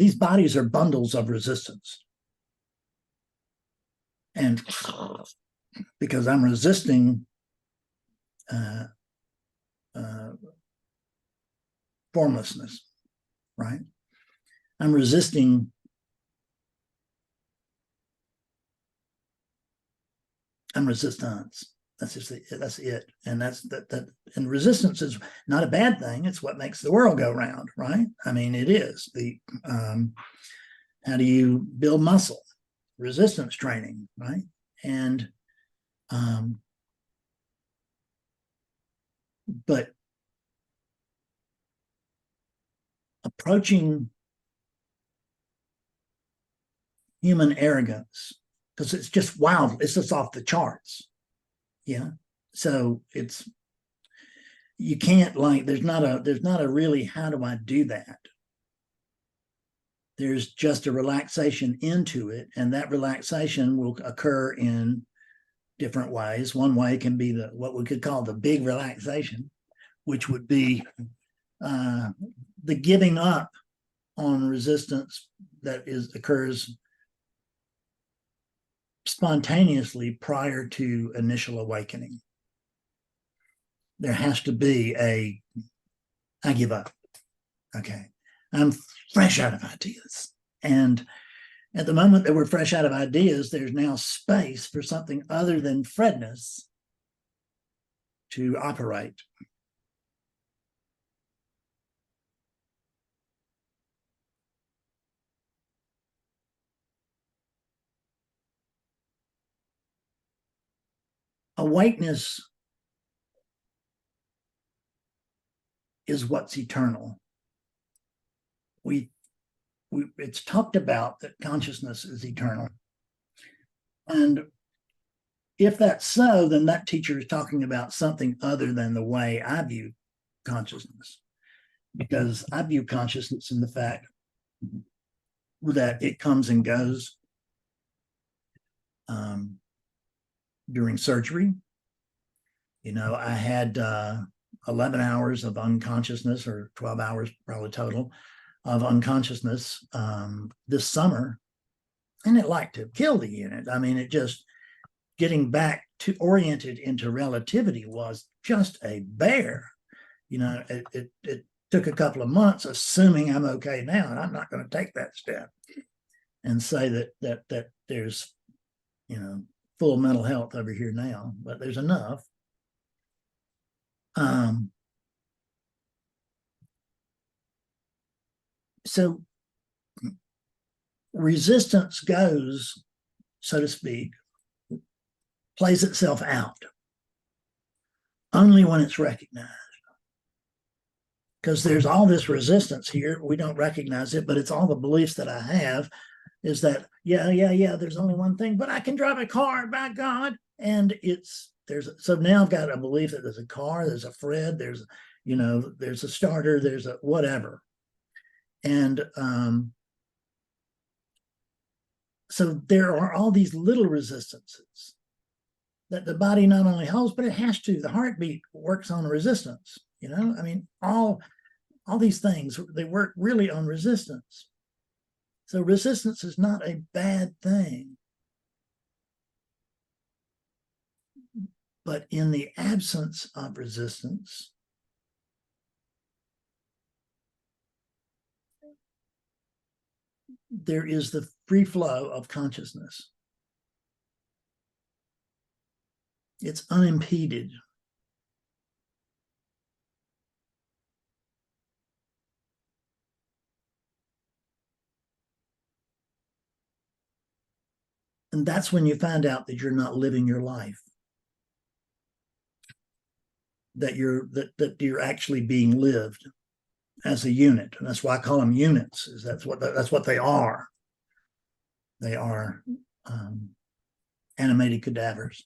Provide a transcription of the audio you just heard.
these bodies are bundles of resistance. And because I'm resisting formlessness, right? I'm resisting resistance. That's just that's it. And that's that. And resistance is not a bad thing. It's what makes the world go round, right? I mean, it is the how do you build muscle? Resistance training, right? And but approaching human arrogance, because it's just wild, it's just off the charts. Yeah. So it's, you can't, like, there's not a really how do I do that. There's just a relaxation into it, and that relaxation will occur in different ways. One way can be what we could call the big relaxation, which would be the giving up on resistance that occurs spontaneously prior to initial awakening. There has to be I give up. Okay, I'm fresh out of ideas. And at the moment that we're fresh out of ideas, there's now space for something other than Fredness to operate. Awakeness is what's eternal. It's talked about that consciousness is eternal. And if that's so, then that teacher is talking about something other than the way I view consciousness, because I view consciousness in the fact that it comes and goes during surgery. You know, I had 11 hours of unconsciousness, or 12 hours probably total of unconsciousness this summer, and it like to kill the unit. I mean, it just, getting back to oriented into relativity was just a bear. You know, it took a couple of months, assuming I'm okay now, and I'm not going to take that step and say that there's, you know, full mental health over here now, but there's enough. So resistance goes, so to speak, plays itself out only when it's recognized. Because there's all this resistance here, we don't recognize it, but it's all the beliefs that I have, is that there's only one thing, but I can drive a car, by God. And so now I've got a belief that there's a car, there's a Fred, there's, you know, there's a starter, there's a whatever. And so there are all these little resistances that the body not only holds, but it has to. The heartbeat works on resistance. You know, I mean, all these things, they work really on resistance. So resistance is not a bad thing. But in the absence of resistance, there is the free flow of consciousness. It's unimpeded. And that's when you find out that you're not living your life, that you're actually being lived as a unit. And that's why I call them units, is that's what they are. They are animated cadavers.